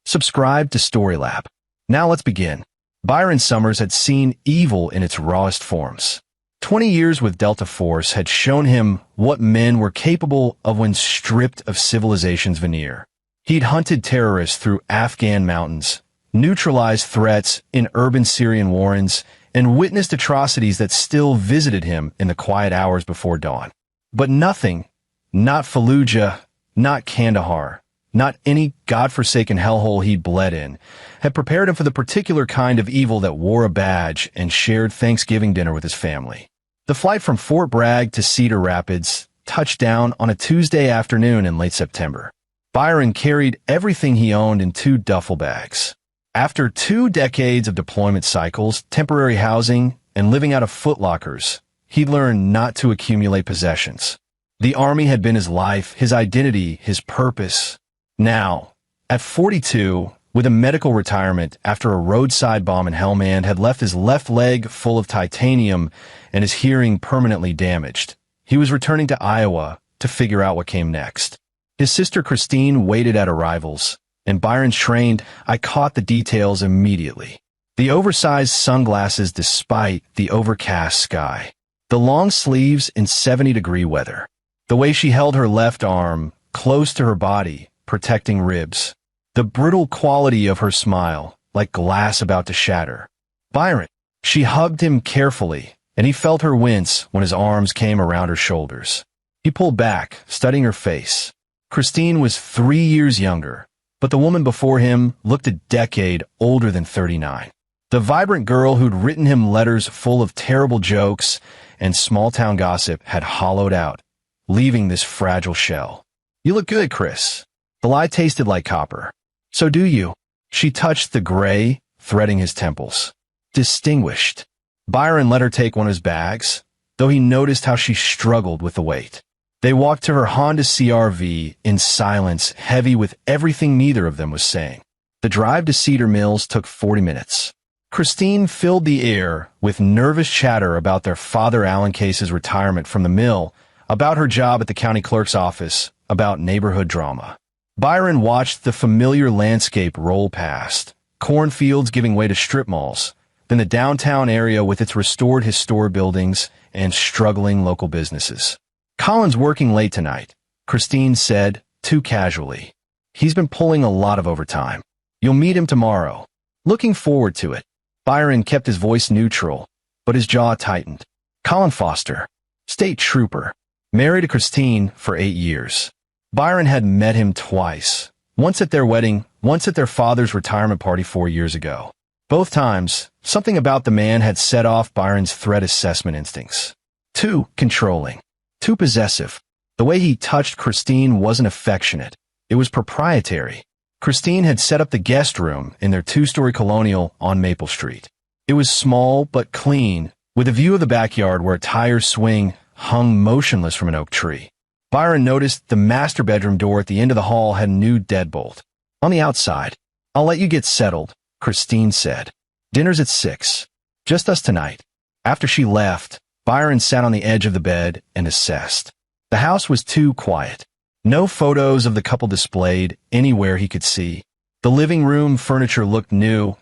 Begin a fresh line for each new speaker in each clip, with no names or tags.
Subscribe to Storylab. Now let's begin. Byron Summers had seen evil in its rawest forms. 20 years with Delta Force had shown him what men were capable of when stripped of civilization's veneer. He'd hunted terrorists through Afghan mountains, neutralized threats in urban Syrian warrens, and witnessed atrocities that still visited him in the quiet hours before dawn. But nothing, not Fallujah, not Kandahar, not any godforsaken hellhole he'd bled in, had prepared him for the particular kind of evil that wore a badge and shared Thanksgiving dinner with his family. The flight from Fort Bragg to Cedar Rapids touched down on a Tuesday afternoon in late September. Byron carried everything he owned in 2 duffel bags. After 2 decades of deployment cycles, temporary housing, and living out of footlockers, he'd learned not to accumulate possessions. The Army had been his life, his identity, his purpose. Now, at 42, with a medical retirement after a roadside bomb in Helmand had left his left leg full of titanium and his hearing permanently damaged, he was returning to Iowa to figure out what came next. His sister Christine waited at arrivals, and Byron trained, I caught the details immediately. The oversized sunglasses despite the overcast sky. The long sleeves in 70-degree weather. The way she held her left arm close to her body, protecting ribs. The brittle quality of her smile, like glass about to shatter. Byron. She hugged him carefully, and he felt her wince when his arms came around her shoulders. He pulled back, studying her face. Christine was 3 years younger, but the woman before him looked a decade older than 39. The vibrant girl who'd written him letters full of terrible jokes and small-town gossip had hollowed out, leaving this fragile shell. You look good, Chris. The lie tasted like copper. So do you. She touched the gray, threading his temples. Distinguished. Byron let her take one of his bags, though he noticed how she struggled with the weight. They walked to her Honda CR-V in silence, heavy with everything neither of them was saying. The drive to Cedar Mills took 40 minutes. Christine filled the air with nervous chatter about their father Alan Case's retirement from the mill, about her job at the county clerk's office, about neighborhood drama. Byron watched the familiar landscape roll past, cornfields giving way to strip malls, then the downtown area with its restored historic buildings and struggling local businesses. Colin's working late tonight, Christine said, too casually. He's been pulling a lot of overtime. You'll meet him tomorrow. Looking forward to it. Byron kept his voice neutral, but his jaw tightened. Colin Foster, state trooper, married to Christine for 8 years. Byron had met him twice, once at their wedding, once at their father's retirement party 4 years ago. Both times, something about the man had set off Byron's threat assessment instincts. Too controlling, too possessive. The way he touched Christine wasn't affectionate. It was proprietary. Christine had set up the guest room in their 2-story colonial on Maple Street. It was small but clean, with a view of the backyard where a tire swing hung motionless from an oak tree. Byron noticed the master bedroom door at the end of the hall had a new deadbolt. On the outside. I'll let you get settled, Christine said. Dinner's at 6. Just us tonight. After she left, Byron sat on the edge of the bed and assessed. The house was too quiet. No photos of the couple displayed anywhere he could see. The living room furniture looked new,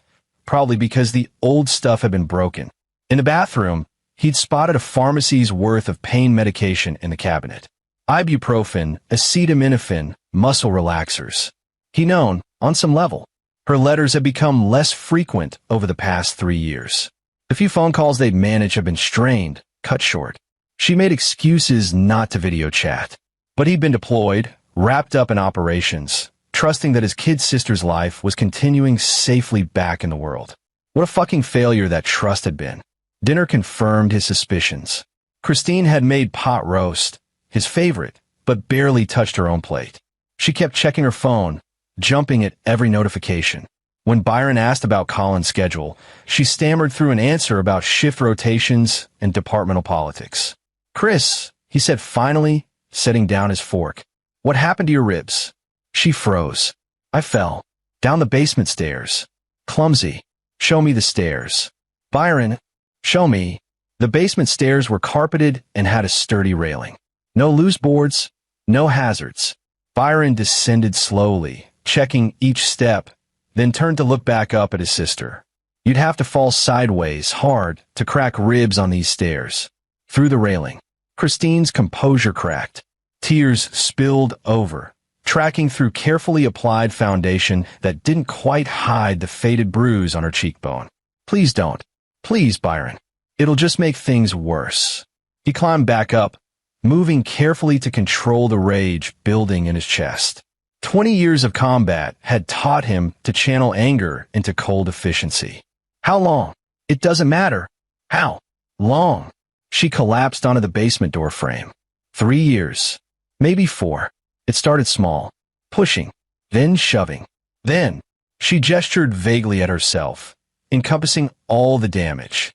probably because the old stuff had been broken. In the bathroom, he'd spotted a pharmacy's worth of pain medication in the cabinet. Ibuprofen, acetaminophen, muscle relaxers. He'd known, on some level. Her letters had become less frequent over the past 3 years. The few phone calls they'd managed had been strained, cut short. She made excuses not to video chat. But he'd been deployed, wrapped up in operations, trusting that his kid sister's life was continuing safely back in the world. What a fucking failure that trust had been. Dinner confirmed his suspicions. Christine had made pot roast, his favorite, but barely touched her own plate. She kept checking her phone, jumping at every notification. When Byron asked about Colin's schedule, she stammered through an answer about shift rotations and departmental politics. Chris, he said finally, setting down his fork. What happened to your ribs? She froze. I fell. Down the basement stairs. Clumsy. Show me the stairs. Byron, show me. The basement stairs were carpeted and had a sturdy railing. No loose boards, no hazards. Byron descended slowly, checking each step, then turned to look back up at his sister. You'd have to fall sideways, hard, to crack ribs on these stairs. Through the railing. Christine's composure cracked. Tears spilled over, tracking through carefully applied foundation that didn't quite hide the faded bruise on her cheekbone. Please don't. Please, Byron. It'll just make things worse. He climbed back up, moving carefully to control the rage building in his chest. 20 years of combat had taught him to channel anger into cold efficiency. How long? It doesn't matter. How long? She collapsed onto the basement door frame. 3 years. Maybe 4. It started small. Pushing. Then shoving. Then, she gestured vaguely at herself, encompassing all the damage.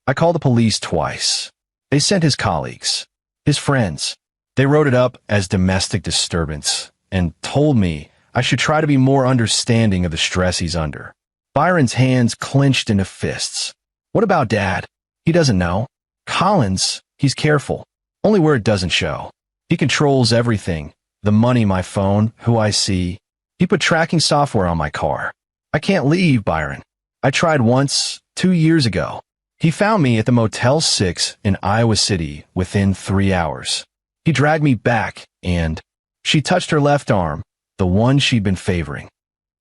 I called the police twice. They sent his colleagues. His friends. They wrote it up as domestic disturbance and told me I should try to be more understanding of the stress he's under. Byron's hands clenched into fists. What about Dad? He doesn't know. Collins, he's careful. Only where it doesn't show. He controls everything. The money, my phone, who I see. He put tracking software on my car. I can't leave, Byron. I tried once, 2 years ago. He found me at the Motel 6 in Iowa City within 3 hours. He dragged me back and... She touched her left arm, the one she'd been favoring.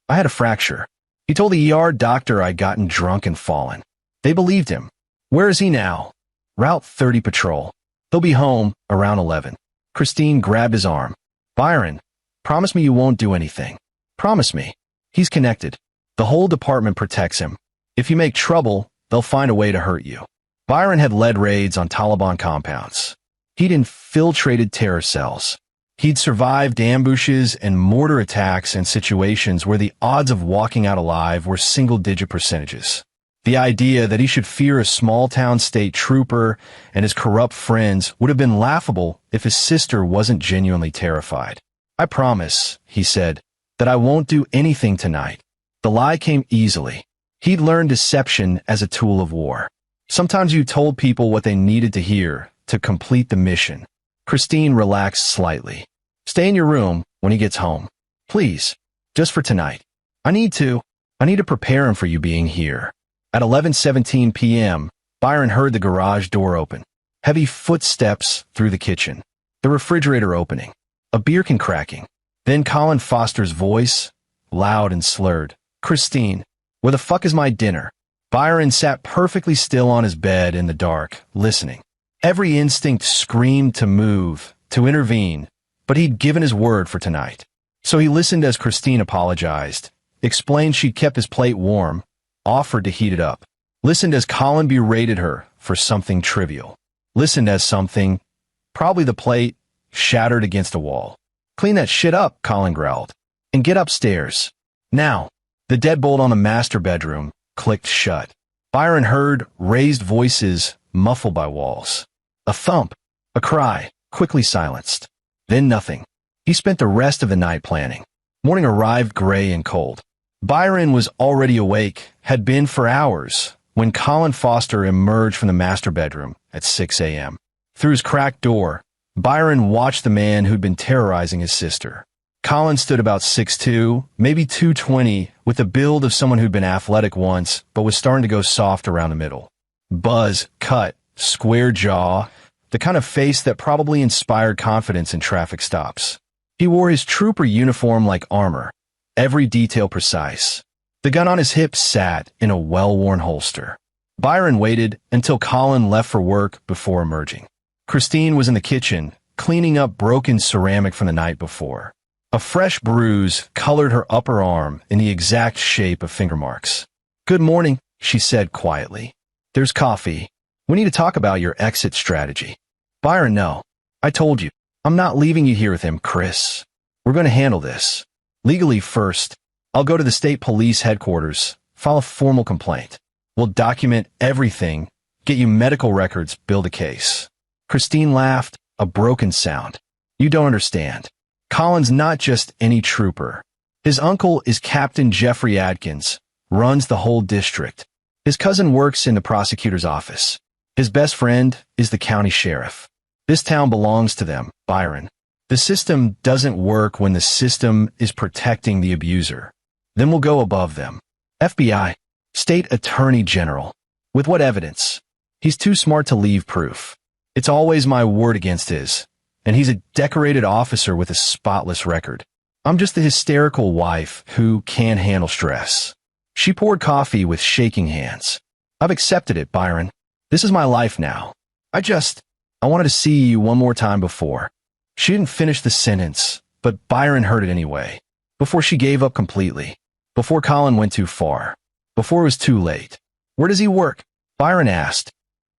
I had a fracture. He told the ER doctor I'd gotten drunk and fallen. They believed him. Where is he now? Route 30 patrol. He'll be home around 11. Christine grabbed his arm. Byron, promise me you won't do anything. Promise me. He's connected. The whole department protects him. If you make trouble, they'll find a way to hurt you. Byron had led raids on Taliban compounds. He'd infiltrated terror cells. He'd survived ambushes and mortar attacks in situations where the odds of walking out alive were single-digit percentages. The idea that he should fear a small-town state trooper and his corrupt friends would have been laughable if his sister wasn't genuinely terrified. I promise, he said, that I won't do anything tonight. The lie came easily. He'd learned deception as a tool of war. Sometimes you told people what they needed to hear to complete the mission. Christine relaxed slightly. Stay in your room when he gets home. Please, just for tonight. I need to prepare him for you being here. At 11:17 p.m., Byron heard the garage door open. Heavy footsteps through the kitchen. The refrigerator opening. A beer can cracking. Then Colin Foster's voice, loud and slurred. Christine, where the fuck is my dinner? Byron sat perfectly still on his bed in the dark, listening. Every instinct screamed to move, to intervene, but he'd given his word for tonight. So he listened as Christine apologized, explained she'd kept his plate warm, offered to heat it up. Listened as Colin berated her for something trivial. Listened as something, probably the plate, shattered against a wall. Clean that shit up, Colin growled. And get upstairs. Now. The deadbolt on the master bedroom clicked shut. Byron heard raised voices muffled by walls. A thump, a cry, quickly silenced. Then nothing. He spent the rest of the night planning. Morning arrived gray and cold. Byron was already awake, had been for hours, when Colin Foster emerged from the master bedroom at 6 a.m. Through his cracked door, Byron watched the man who'd been terrorizing his sister. Colin stood about 6'2", maybe 220, with the build of someone who'd been athletic once, but was starting to go soft around the middle. Buzz, cut, square jaw, the kind of face that probably inspired confidence in traffic stops. He wore his trooper uniform like armor, every detail precise. The gun on his hip sat in a well-worn holster. Byron waited until Colin left for work before emerging. Christine was in the kitchen, cleaning up broken ceramic from the night before. A fresh bruise colored her upper arm in the exact shape of finger marks. Good morning, she said quietly. There's coffee. We need to talk about your exit strategy. Byron, no. I told you. I'm not leaving you here with him, Chris. We're going to handle this. Legally first. I'll go to the state police headquarters, file a formal complaint. We'll document everything, get you medical records, build a case. Christine laughed, a broken sound. You don't understand. Colin's not just any trooper. His uncle is Captain Jeffrey Adkins, runs the whole district. His cousin works in the prosecutor's office. His best friend is the county sheriff. This town belongs to them, Byron. The system doesn't work when the system is protecting the abuser. Then we'll go above them. FBI. State Attorney General. With what evidence? He's too smart to leave proof. It's always my word against his. And he's a decorated officer with a spotless record. I'm just the hysterical wife who can't handle stress. She poured coffee with shaking hands. I've accepted it, Byron. This is my life now. I wanted to see you one more time before. She didn't finish the sentence, but Byron heard it anyway. Before she gave up completely. Before Colin went too far. Before it was too late. Where does he work? Byron asked.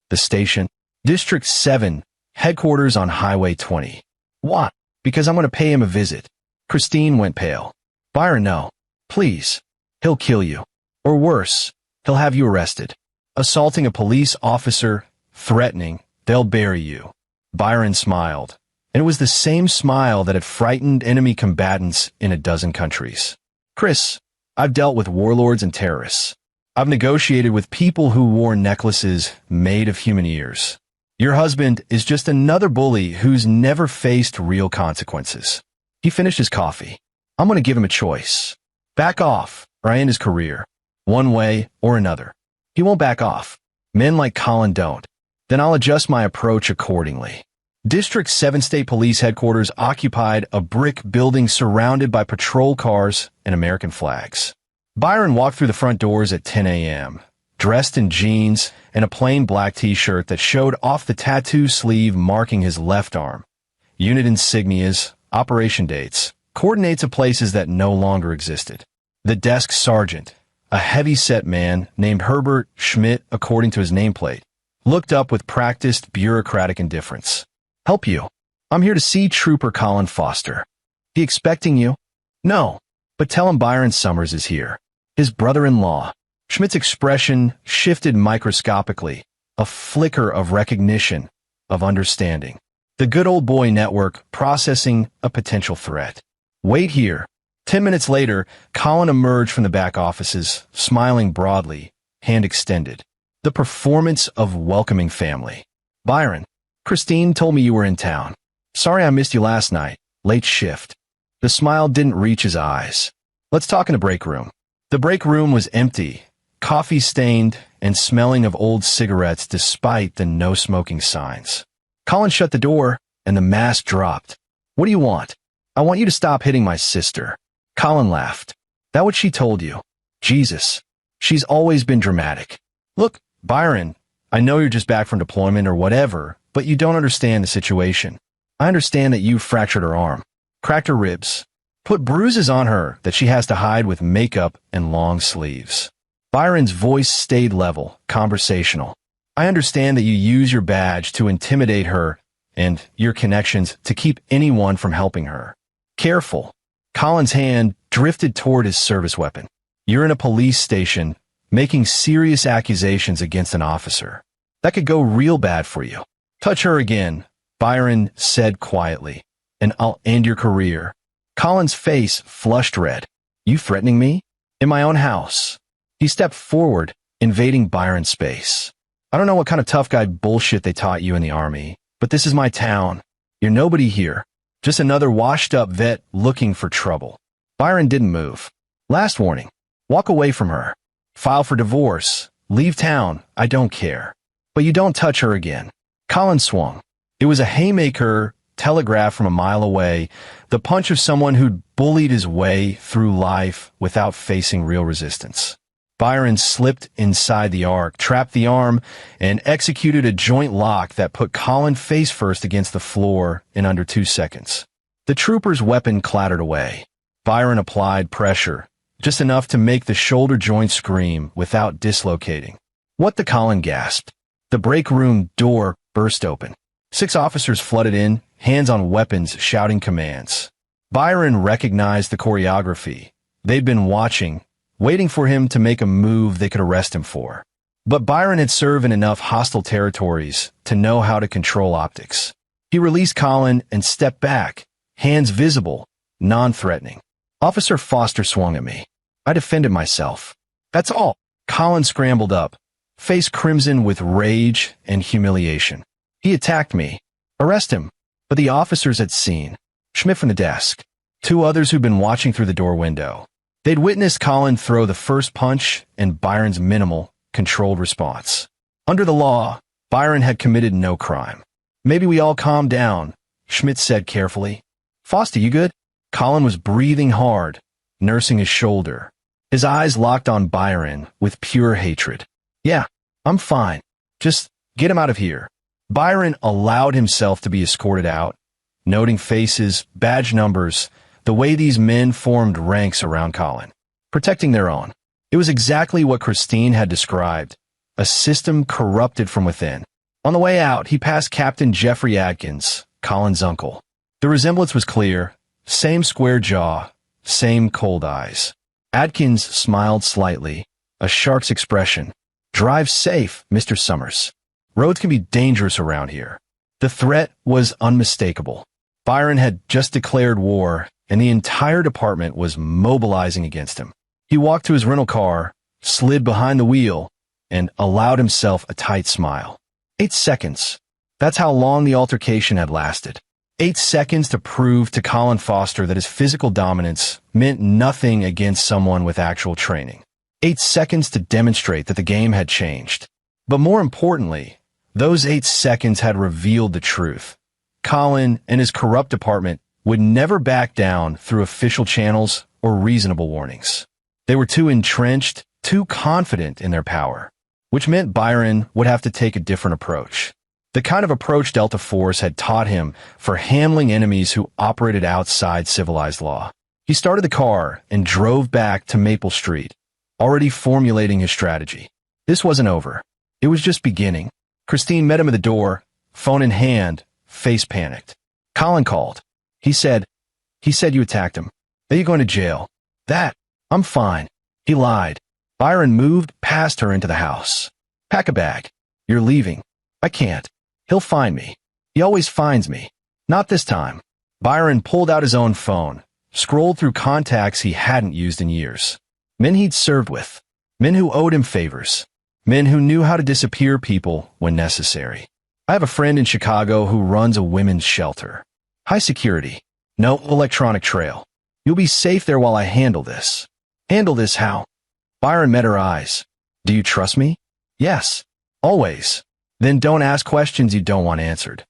The station. District 7, headquarters on Highway 20. Why? Because I'm going to pay him a visit. Christine went pale. Byron, no. Please. He'll kill you. Or worse, he'll have you arrested. Assaulting a police officer, threatening, they'll bury you. Byron smiled. And it was the same smile that had frightened enemy combatants in a dozen countries. Chris, I've dealt with warlords and terrorists. I've negotiated with people who wore necklaces made of human ears. Your husband is just another bully who's never faced real consequences. He finished his coffee. I'm going to give him a choice. Back off, or I end his career. One way or another. He won't back off. Men like Colin don't. Then I'll adjust my approach accordingly. District 7 State Police Headquarters occupied a brick building surrounded by patrol cars and American flags. Byron walked through the front doors at 10 a.m., dressed in jeans and a plain black t-shirt that showed off the tattoo sleeve marking his left arm. Unit insignias, operation dates, coordinates of places that no longer existed. The desk sergeant, a heavy-set man named Herbert Schmidt according to his nameplate, looked up with practiced bureaucratic indifference. Help you. I'm here to see Trooper Colin Foster. He expecting you? No, but tell him Byron Summers is here. His brother-in-law. Schmidt's expression shifted microscopically, a flicker of recognition, of understanding. The good old boy network processing a potential threat. Wait here. 10 minutes later, Colin emerged from the back offices, smiling broadly, hand extended. The performance of welcoming family. Byron, Christine told me you were in town. Sorry I missed you last night. Late shift. The smile didn't reach his eyes. Let's talk in the break room. The break room was empty, coffee-stained and smelling of old cigarettes despite the no-smoking signs. Colin shut the door, and the mask dropped. What do you want? I want you to stop hitting my sister. Colin laughed. That what she told you? Jesus. She's always been dramatic. Look, Byron, I know you're just back from deployment or whatever, but you don't understand the situation. I understand that you fractured her arm, cracked her ribs, put bruises on her that she has to hide with makeup and long sleeves. Byron's voice stayed level, conversational. I understand that you use your badge to intimidate her and your connections to keep anyone from helping her. Careful. Colin's hand drifted toward his service weapon. You're in a police station, making serious accusations against an officer. That could go real bad for you. Touch her again, Byron said quietly, and I'll end your career. Colin's face flushed red. You threatening me? In my own house. He stepped forward, invading Byron's space. I don't know what kind of tough guy bullshit they taught you in the army, but this is my town. You're nobody here. Just another washed-up vet looking for trouble. Byron didn't move. Last warning. Walk away from her. File for divorce. Leave town. I don't care. But you don't touch her again. Colin swung. It was a haymaker telegraphed from a mile away, the punch of someone who'd bullied his way through life without facing real resistance. Byron slipped inside the arc, trapped the arm, and executed a joint lock that put Colin face first against the floor in under 2 seconds. The trooper's weapon clattered away. Byron applied pressure, just enough to make the shoulder joint scream without dislocating. What the Colin gasped. The break room door burst open. 6 officers flooded in, hands on weapons, shouting commands. Byron recognized the choreography. They'd been watching, waiting for him to make a move they could arrest him for. But Byron had served in enough hostile territories to know how to control optics. He released Colin and stepped back, hands visible, non-threatening. Officer Foster swung at me. I defended myself. That's all. Colin scrambled up, face crimson with rage and humiliation. He attacked me. Arrest him. But the officers had seen. Schmidt from the desk. 2 others who'd been watching through the door window. They'd witnessed Colin throw the first punch and Byron's minimal, controlled response. Under the law, Byron had committed no crime. "Maybe we all calm down," Schmidt said carefully. "Foster, you good?" Colin was breathing hard, nursing his shoulder. His eyes locked on Byron with pure hatred. "Yeah, I'm fine. Just get him out of here." Byron allowed himself to be escorted out, noting faces, badge numbers, the way these men formed ranks around Colin, protecting their own. It was exactly what Christine had described, a system corrupted from within. On the way out, he passed Captain Jeffrey Adkins, Colin's uncle. The resemblance was clear, same square jaw, same cold eyes. Adkins smiled slightly, a shark's expression. "Drive safe, Mr. Summers. Roads can be dangerous around here." The threat was unmistakable. Byron had just declared war, and the entire department was mobilizing against him. He walked to his rental car, slid behind the wheel, and allowed himself a tight smile. 8 seconds. That's how long the altercation had lasted. 8 seconds to prove to Colin Foster that his physical dominance meant nothing against someone with actual training. 8 seconds to demonstrate that the game had changed. But more importantly, those 8 seconds had revealed the truth. Colin and his corrupt department would never back down through official channels or reasonable warnings. They were too entrenched, too confident in their power, which meant Byron would have to take a different approach. The kind of approach Delta Force had taught him for handling enemies who operated outside civilized law. He started the car and drove back to Maple Street, already formulating his strategy. This wasn't over. It was just beginning. Christine met him at the door, phone in hand, face panicked. Colin called. He said you attacked him. Are you going to jail? That. I'm fine. He lied. Byron moved past her into the house. Pack a bag. You're leaving. I can't. He'll find me. He always finds me. Not this time. Byron pulled out his own phone, scrolled through contacts he hadn't used in years. Men he'd served with. Men who owed him favors. Men who knew how to disappear people when necessary. "I have a friend in Chicago who runs a women's shelter. High security. No electronic trail. You'll be safe there while I handle this." "Handle this how?" Byron met her eyes. "Do you trust me?" "Yes. Always." "Then don't ask questions you don't want answered."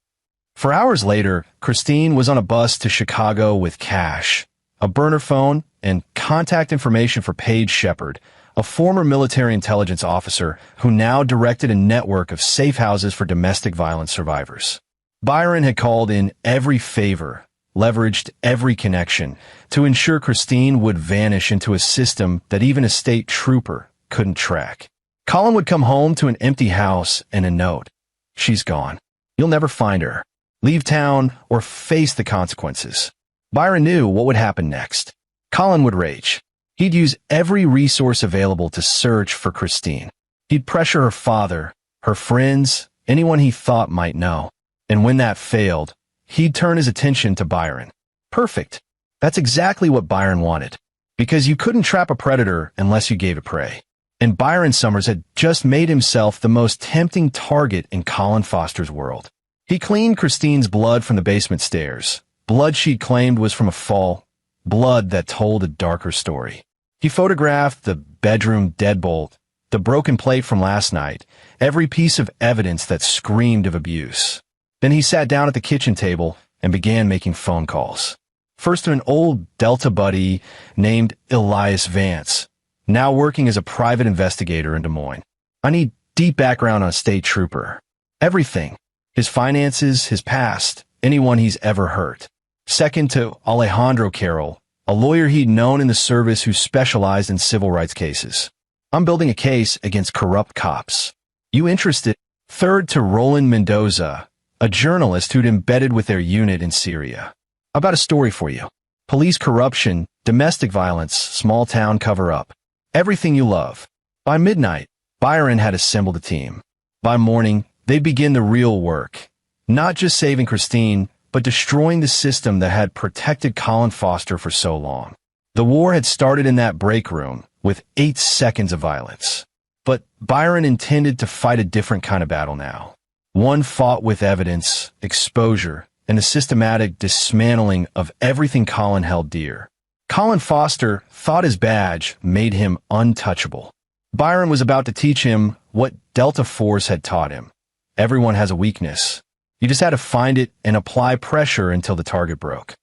For hours later, Christine was on a bus to Chicago with cash, a burner phone, and contact information for Paige Shepard, a former military intelligence officer who now directed a network of safe houses for domestic violence survivors. Byron had called in every favor, leveraged every connection, to ensure Christine would vanish into a system that even a state trooper couldn't track. Colin would come home to an empty house and a note. "She's gone. You'll never find her. Leave town or face the consequences." Byron knew what would happen next. Colin would rage. He'd use every resource available to search for Christine. He'd pressure her father, her friends, anyone he thought might know. And when that failed, he'd turn his attention to Byron. Perfect. That's exactly what Byron wanted. Because you couldn't trap a predator unless you gave it prey. And Byron Summers had just made himself the most tempting target in Colin Foster's world. He cleaned Christine's blood from the basement stairs, blood she'd claimed was from a fall, blood that told a darker story. He photographed the bedroom deadbolt, the broken plate from last night, every piece of evidence that screamed of abuse. Then he sat down at the kitchen table and began making phone calls. First to an old Delta buddy named Elias Vance, now working as a private investigator in Des Moines. "I need deep background on a state trooper. Everything. His finances, his past, anyone he's ever hurt." Second to Alejandro Carroll, a lawyer he'd known in the service who specialized in civil rights cases. "I'm building a case against corrupt cops. You interested?" Third to Roland Mendoza, a journalist who'd embedded with their unit in Syria. "I've got a story for you. Police corruption, domestic violence, small town cover-up. Everything you love." By midnight, Byron had assembled a team. By morning, they'd begin the real work. Not just saving Christine, but destroying the system that had protected Colin Foster for so long. The war had started in that break room, with 8 seconds of violence. But Byron intended to fight a different kind of battle now. One fought with evidence, exposure, and the systematic dismantling of everything Colin held dear. Colin Foster thought his badge made him untouchable. Byron was about to teach him what Delta Force had taught him. Everyone has a weakness. You just had to find it and apply pressure until the target broke.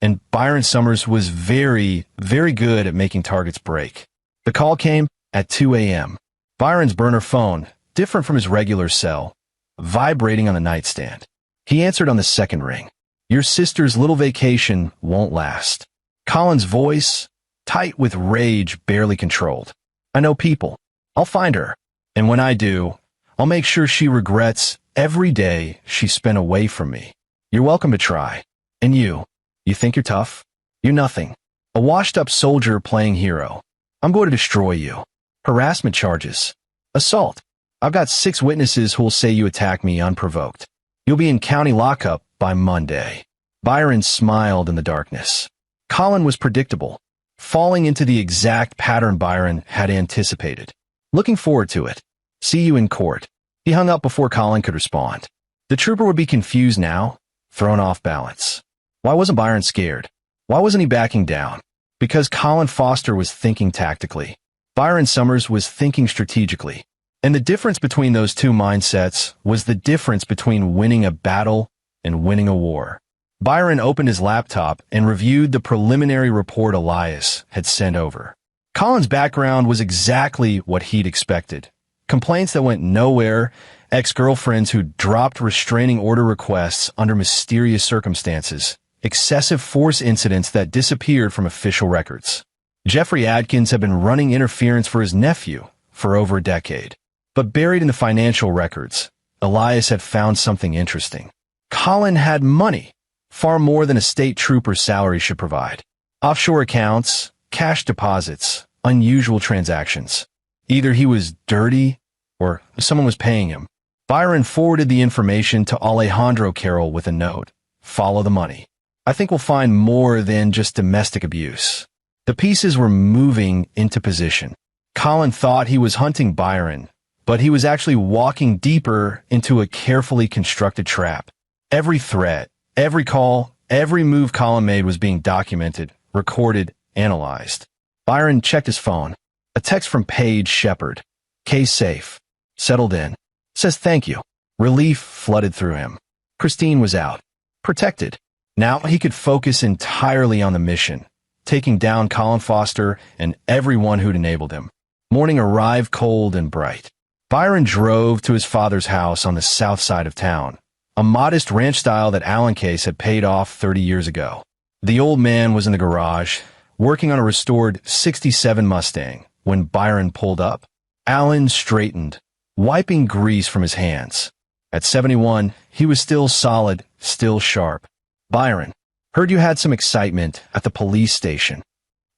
And Byron Summers was very, very good at making targets break. The call came at 2 a.m. Byron's burner phone, different from his regular cell, vibrating on the nightstand. He answered on the second ring. Your sister's little vacation won't last. Colin's voice, tight with rage, barely controlled. I know people. I'll find her. And when I do, I'll make sure she regrets every day she spent away from me. You're welcome to try. And you think you're tough? You're nothing. A washed-up soldier playing hero. I'm going to destroy you. Harassment charges. Assault. I've got 6 witnesses who'll say you attacked me unprovoked. You'll be in county lockup by Monday. Byron smiled in the darkness. Colin was predictable, falling into the exact pattern Byron had anticipated. Looking forward to it. See you in court. He hung up before Colin could respond. The trooper would be confused now, thrown off balance. Why wasn't Byron scared? Why wasn't he backing down? Because Colin Foster was thinking tactically. Byron Summers was thinking strategically. And the difference between those two mindsets was the difference between winning a battle and winning a war. Byron opened his laptop and reviewed the preliminary report Elias had sent over. Colin's background was exactly what he'd expected. Complaints that went nowhere, ex-girlfriends who dropped restraining order requests under mysterious circumstances, excessive force incidents that disappeared from official records. Jeffrey Adkins had been running interference for his nephew for over a decade. But buried in the financial records, Elias had found something interesting. Colin had money, far more than a state trooper's salary should provide. Offshore accounts, cash deposits, unusual transactions. Either he was dirty or someone was paying him. Byron forwarded the information to Alejandro Carroll with a note. Follow the money. I think we'll find more than just domestic abuse. The pieces were moving into position. Colin thought he was hunting Byron, but he was actually walking deeper into a carefully constructed trap. Every threat, every call, every move Colin made was being documented, recorded, analyzed. Byron checked his phone. A text from Paige Shepard. Case safe. Settled in. Says thank you. Relief flooded through him. Christine was out. Protected. Now he could focus entirely on the mission, taking down Colin Foster and everyone who'd enabled him. Morning arrived cold and bright. Byron drove to his father's house on the south side of town, a modest ranch style that Alan Case had paid off 30 years ago. The old man was in the garage, working on a restored '67 Mustang, when Byron pulled up. Alan straightened, wiping grease from his hands. At 71, he was still solid, still sharp. Byron, heard you had some excitement at the police station.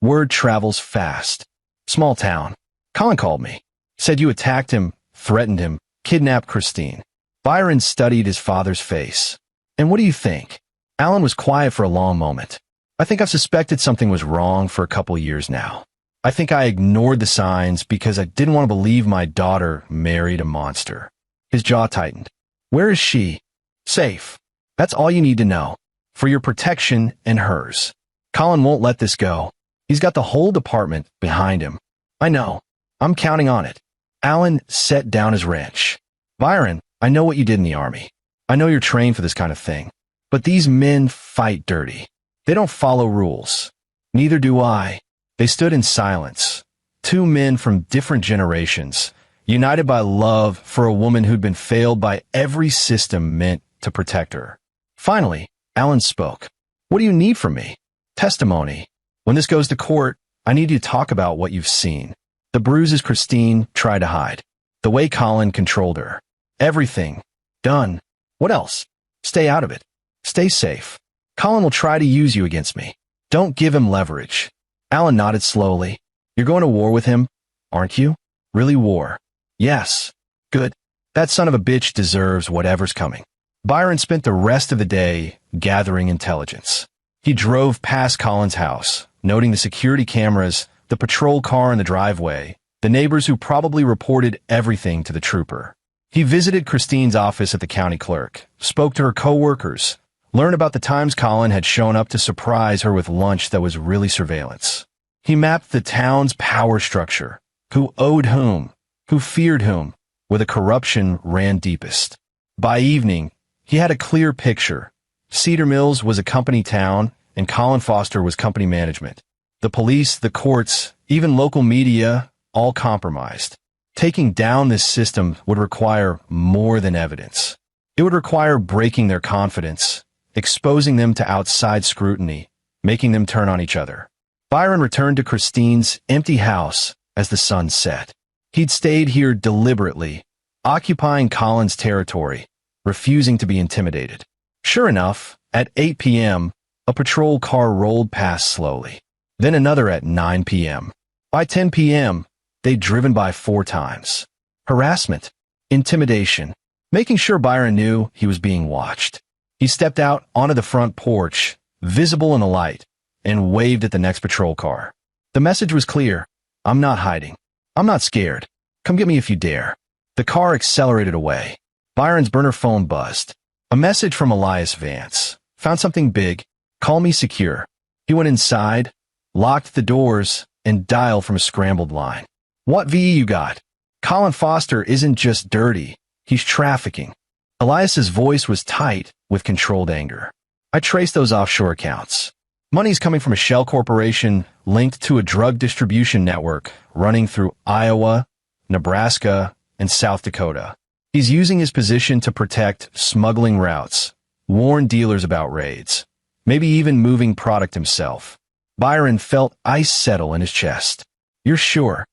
Word travels fast. Small town. Colin called me. Said you attacked him, threatened him, kidnapped Christine. Byron studied his father's face. And what do you think? Alan was quiet for a long moment. I think I've suspected something was wrong for a couple years now. I think I ignored the signs because I didn't want to believe my daughter married a monster. His jaw tightened. Where is she? Safe. That's all you need to know. For your protection and hers. Colin won't let this go. He's got the whole department behind him. I know. I'm counting on it. Alan set down his wrench. Byron, I know what you did in the army. I know you're trained for this kind of thing. But these men fight dirty. They don't follow rules. Neither do I. They stood in silence. 2 men from different generations, united by love for a woman who'd been failed by every system meant to protect her. Finally, Alan spoke. What do you need from me? Testimony. When this goes to court, I need you to talk about what you've seen. The bruises Christine tried to hide. The way Colin controlled her. Everything. Done. What else? Stay out of it. Stay safe. Colin will try to use you against me. Don't give him leverage. Alan nodded slowly. You're going to war with him, aren't you? Really war? Yes. Good. That son of a bitch deserves whatever's coming. Byron spent the rest of the day gathering intelligence. He drove past Colin's house, noting the security cameras, the patrol car in the driveway, the neighbors who probably reported everything to the trooper. He visited Christine's office at the county clerk, spoke to her co-workers, Learn about the times Colin had shown up to surprise her with lunch that was really surveillance. He mapped the town's power structure, who owed whom, who feared whom, where the corruption ran deepest. By evening, he had a clear picture. Cedar Mills was a company town, and Colin Foster was company management. The police, the courts, even local media, all compromised. Taking down this system would require more than evidence. It would require breaking their confidence, exposing them to outside scrutiny, making them turn on each other. Byron returned to Christine's empty house as the sun set. He'd stayed here deliberately, occupying Colin's territory, refusing to be intimidated. Sure enough, at 8 p.m., a patrol car rolled past slowly. Then another at 9 p.m. By 10 p.m., they'd driven by 4 times. Harassment, intimidation, making sure Byron knew he was being watched. He stepped out onto the front porch, visible in the light, and waved at the next patrol car. The message was clear. I'm not hiding. I'm not scared. Come get me if you dare. The car accelerated away. Byron's burner phone buzzed. A message from Elias Vance. Found something big. Call me secure. He went inside, locked the doors, and dialed from a scrambled line. What VE you got? Colin Foster isn't just dirty. He's trafficking. Elias's voice was tight with controlled anger. I traced those offshore accounts. Money's coming from a shell corporation linked to a drug distribution network running through Iowa, Nebraska, and South Dakota. He's using his position to protect smuggling routes, warn dealers about raids, maybe even moving product himself. Byron felt ice settle in his chest. You're sure?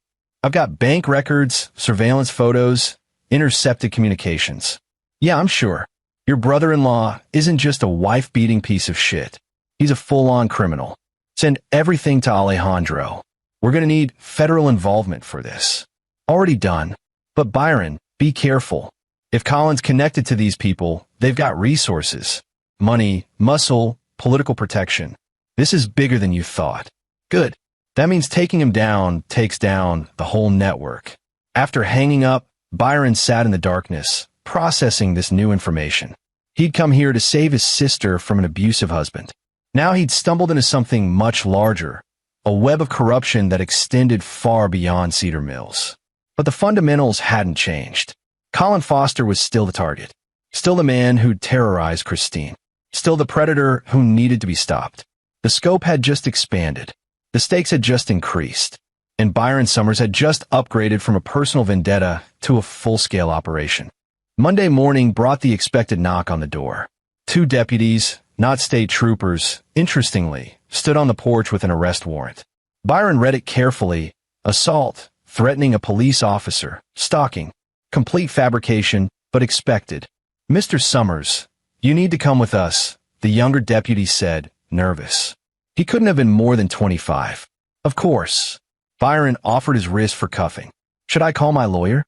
I've got bank records, surveillance photos, intercepted communications. Yeah, I'm sure. Your brother-in-law isn't just a wife-beating piece of shit. He's a full-on criminal. Send everything to Alejandro. We're gonna need federal involvement for this. Already done. But Byron, be careful. If Colin's connected to these people, they've got resources. Money, muscle, political protection. This is bigger than you thought. Good. That means taking him down takes down the whole network. After hanging up, Byron sat in the darkness, processing this new information. He'd come here to save his sister from an abusive husband. Now he'd stumbled into something much larger, a web of corruption that extended far beyond Cedar Mills. But the fundamentals hadn't changed. Colin Foster was still the target, still the man who'd terrorized Christine, still the predator who needed to be stopped. The scope had just expanded. The stakes had just increased. And Byron Summers had just upgraded from a personal vendetta to a full-scale operation. Monday morning brought the expected knock on the door. 2 deputies, not state troopers, interestingly, stood on the porch with an arrest warrant. Byron read it carefully. Assault, threatening a police officer, stalking, complete fabrication, but expected. Mr. Summers, you need to come with us, the younger deputy said, nervous. He couldn't have been more than 25. Of course. Byron offered his wrist for cuffing. Should I call my lawyer?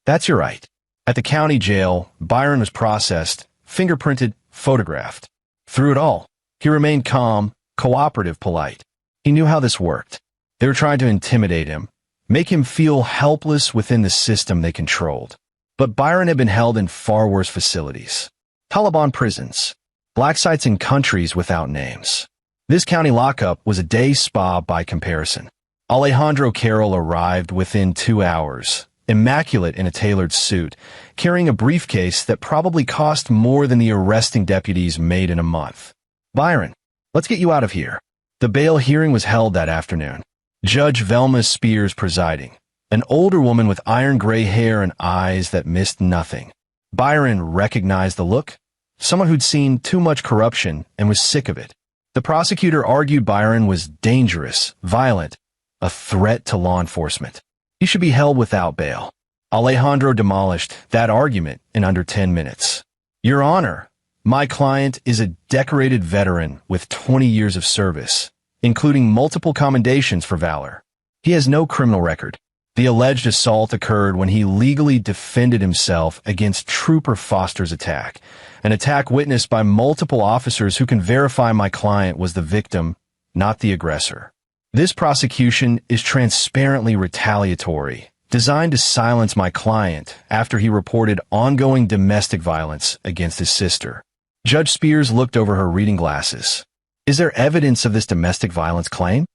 That's your right. At the county jail, Byron was processed, fingerprinted, photographed. Through it all, he remained calm, cooperative, polite. He knew how this worked. They were trying to intimidate him, make him feel helpless within the system they controlled. But Byron had been held in far worse facilities. Taliban prisons, black sites in countries without names. This county lockup was a day spa by comparison. Alejandro Carroll arrived within 2 hours, immaculate in a tailored suit, carrying a briefcase that probably cost more than the arresting deputies made in a month. Byron, let's get you out of here. The bail hearing was held that afternoon. Judge Velma Spears presiding, an older woman with iron gray hair and eyes that missed nothing. Byron recognized the look, someone who'd seen too much corruption and was sick of it. The prosecutor argued Byron was dangerous, violent, a threat to law enforcement. He should be held without bail. Alejandro demolished that argument in under 10 minutes. Your Honor, my client is a decorated veteran with 20 years of service, including multiple commendations for valor. He has no criminal record. The alleged assault occurred when he legally defended himself against Trooper Foster's attack, an attack witnessed by multiple officers who can verify my client was the victim, not the aggressor. This prosecution is transparently retaliatory, designed to silence my client after he reported ongoing domestic violence against his sister. Judge Spears looked over her reading glasses. Is there evidence of this domestic violence claim?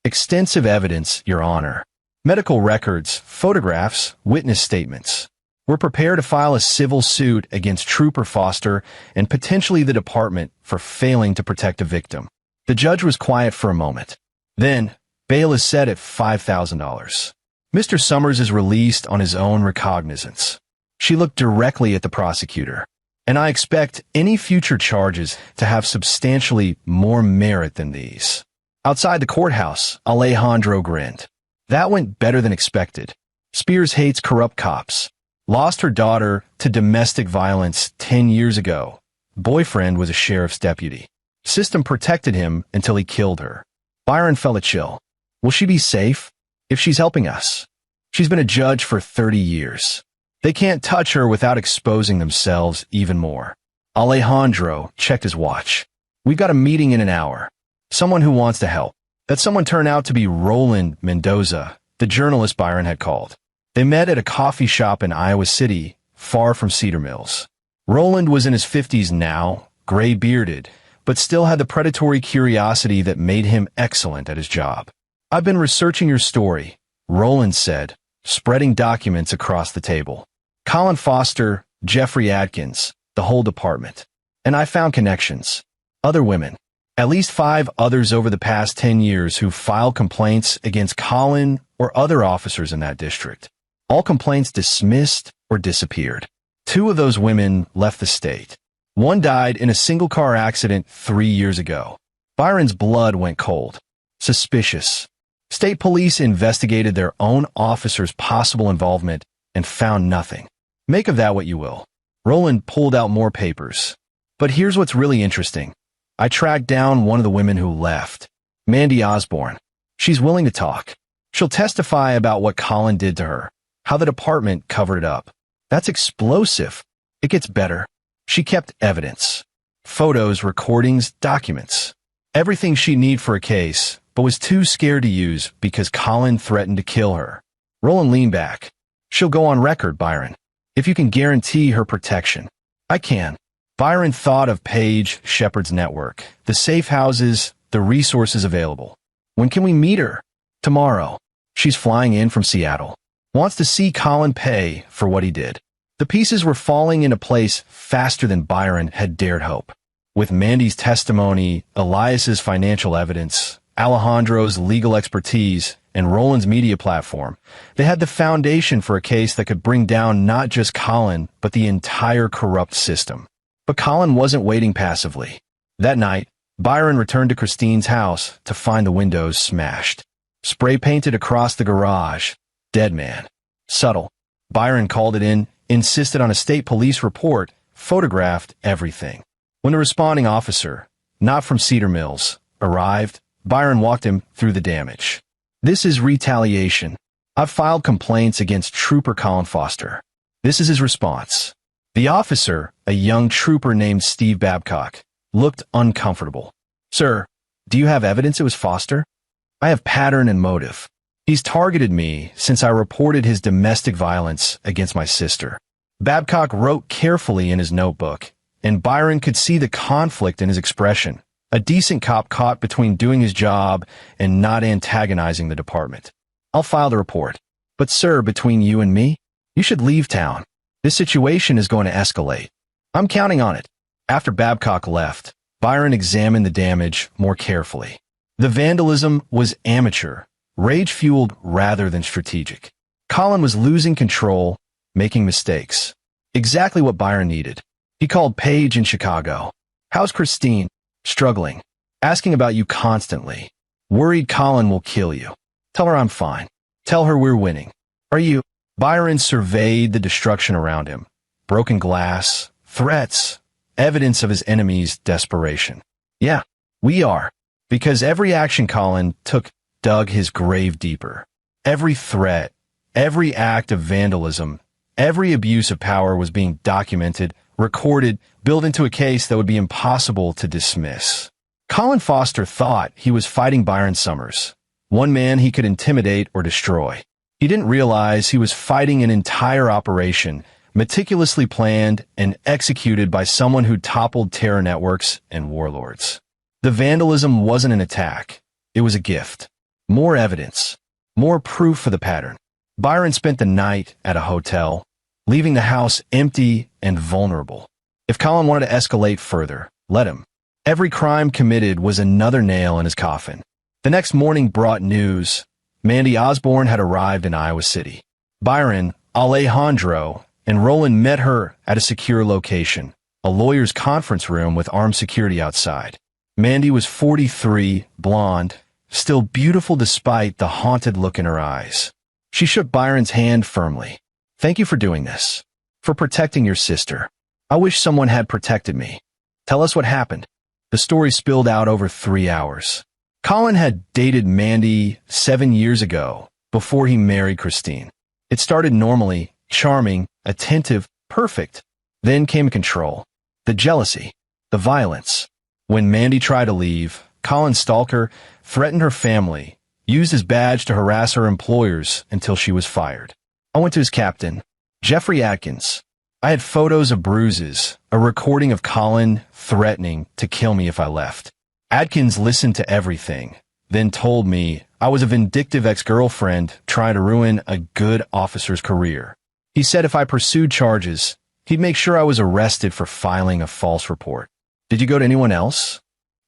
Extensive evidence, Your Honor. Medical records, photographs, witness statements. We're prepared to file a civil suit against Trooper Foster and potentially the department for failing to protect a victim. The judge was quiet for a moment. Then, bail is set at $5,000. Mr. Summers is released on his own recognizance. She looked directly at the prosecutor. And I expect any future charges to have substantially more merit than these. Outside the courthouse, Alejandro grinned. That went better than expected. Spears hates corrupt cops. Lost her daughter to domestic violence 10 years ago. Boyfriend was a sheriff's deputy. System protected him until he killed her. Byron felt a chill. Will she be safe? If she's helping us. She's been a judge for 30 years. They can't touch her without exposing themselves even more. Alejandro checked his watch. We've got a meeting in an hour. Someone who wants to help. That someone turned out to be Roland Mendoza, the journalist Byron had called. They met at a coffee shop in Iowa City, far from Cedar Mills. Roland was in his 50s now, gray-bearded, but still had the predatory curiosity that made him excellent at his job. I've been researching your story, Roland said, spreading documents across the table. Colin Foster, Jeffrey Adkins, the whole department. And I found connections. Other women. At least 5 others over the past 10 years who filed complaints against Colin or other officers in that district. All complaints dismissed or disappeared. 2 of those women left the state. One died in a single-car accident 3 years ago. Byron's blood went cold. Suspicious. State police investigated their own officers' possible involvement and found nothing. Make of that what you will. Roland pulled out more papers. But here's what's really interesting. I tracked down one of the women who left. Mandy Osborne. She's willing to talk. She'll testify about what Colin did to her, how the department covered it up. That's explosive. It gets better. She kept evidence. Photos, recordings, documents. Everything she'd need for a case, but was too scared to use because Colin threatened to kill her. Roland leaned back. She'll go on record, Byron. If you can guarantee her protection. I can. Byron thought of Paige Shepard's network, the safe houses, the resources available. When can we meet her? Tomorrow. She's flying in from Seattle. Wants to see Colin pay for what he did. The pieces were falling into place faster than Byron had dared hope. With Mandy's testimony, Elias's financial evidence, Alejandro's legal expertise, and Roland's media platform, they had the foundation for a case that could bring down not just Colin, but the entire corrupt system. But Colin wasn't waiting passively. That night, Byron returned to Christine's house to find the windows smashed. Spray painted across the garage. Dead man. Subtle. Byron called it in, insisted on a state police report, photographed everything. When the responding officer, not from Cedar Mills, arrived, Byron walked him through the damage. This is retaliation. I've filed complaints against Trooper Colin Foster. This is his response. The officer, a young trooper named Steve Babcock, looked uncomfortable. Sir, do you have evidence it was Foster? I have pattern and motive. He's targeted me since I reported his domestic violence against my sister. Babcock wrote carefully in his notebook, and Byron could see the conflict in his expression. A decent cop caught between doing his job and not antagonizing the department. I'll file the report. But sir, between you and me, you should leave town. This situation is going to escalate. I'm counting on it. After Babcock left, Byron examined the damage more carefully. The vandalism was amateur, rage-fueled rather than strategic. Colin was losing control, making mistakes. Exactly what Byron needed. He called Paige in Chicago. How's Christine? Struggling. Asking about you constantly. Worried Colin will kill you. Tell her I'm fine. Tell her we're winning. Are you? Byron surveyed the destruction around him. Broken glass, threats, evidence of his enemy's desperation. Yeah, we are. Because every action Colin took dug his grave deeper. Every threat, every act of vandalism, every abuse of power was being documented, recorded, built into a case that would be impossible to dismiss. Colin Foster thought he was fighting Byron Summers, one man he could intimidate or destroy. He didn't realize he was fighting an entire operation meticulously planned and executed by someone who toppled terror networks and warlords. The vandalism wasn't an attack. It was a gift. More evidence. More proof for the pattern. Byron spent the night at a hotel, leaving the house empty and vulnerable. If Colin wanted to escalate further, let him. Every crime committed was another nail in his coffin. The next morning brought news. Mandy Osborne had arrived in Iowa City. Byron, Alejandro, and Roland met her at a secure location, a lawyer's conference room with armed security outside. Mandy was 43, blonde, still beautiful despite the haunted look in her eyes. She shook Byron's hand firmly. "Thank you for doing this. For protecting your sister. I wish someone had protected me. Tell us what happened." The story spilled out over 3 hours. Colin had dated Mandy 7 years ago, before he married Christine. It started normally, charming, attentive, perfect. Then came control, the jealousy, the violence. When Mandy tried to leave, Colin's stalker threatened her family, used his badge to harass her employers until she was fired. I went to his captain, Jeffrey Atkins. I had photos of bruises, a recording of Colin threatening to kill me if I left. Atkins listened to everything, then told me I was a vindictive ex-girlfriend trying to ruin a good officer's career. He said if I pursued charges, he'd make sure I was arrested for filing a false report. Did you go to anyone else?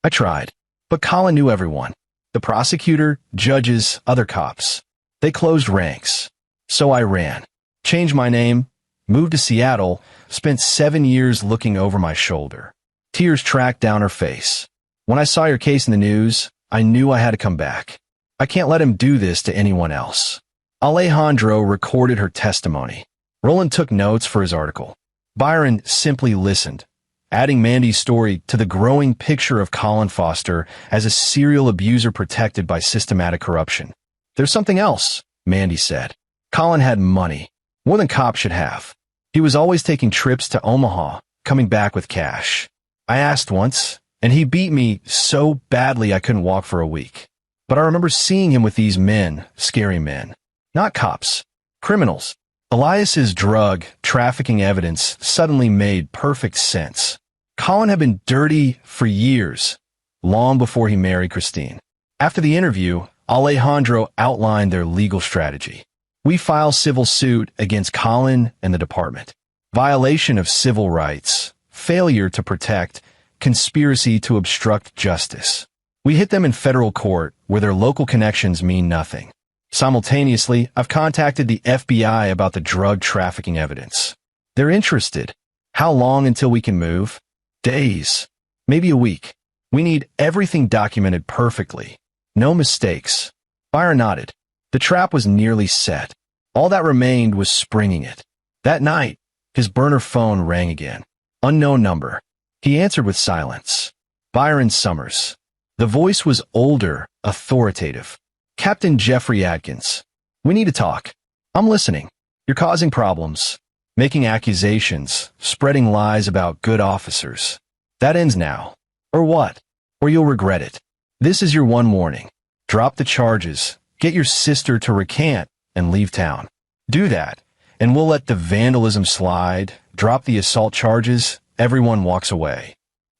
I tried, but Colin knew everyone. The prosecutor, judges, other cops. They closed ranks. So I ran, changed my name, moved to Seattle, spent 7 years looking over my shoulder. Tears tracked down her face. When I saw your case in the news, I knew I had to come back. I can't let him do this to anyone else. Alejandro recorded her testimony. Roland took notes for his article. Byron simply listened, adding Mandy's story to the growing picture of Colin Foster as a serial abuser protected by systematic corruption. There's something else, Mandy said. Colin had money, more than cops should have. He was always taking trips to Omaha, coming back with cash. I asked once, and he beat me so badly I couldn't walk for a week. But I remember seeing him with these men, scary men. Not cops, criminals. Elias's drug trafficking evidence suddenly made perfect sense. Colin had been dirty for years, long before he married Christine. After the interview, Alejandro outlined their legal strategy. We file civil suit against Colin and the department. Violation of civil rights, failure to protect, conspiracy to obstruct justice. We hit them in federal court where their local connections mean nothing. Simultaneously, I've contacted the FBI about the drug trafficking evidence. They're interested. How long until we can move? Days. Maybe a week. We need everything documented perfectly. No mistakes. Byron nodded. The trap was nearly set. All that remained was springing it. That night, his burner phone rang again. Unknown number. He answered with silence. Byron Summers. The voice was older, authoritative. Captain Jeffrey Atkins. We need to talk. I'm listening. You're causing problems, making accusations, spreading lies about good officers. That ends now. Or what? Or you'll regret it. This is your one warning. Drop the charges, get your sister to recant, and leave town. Do that, and we'll let the vandalism slide, drop the assault charges, everyone walks away.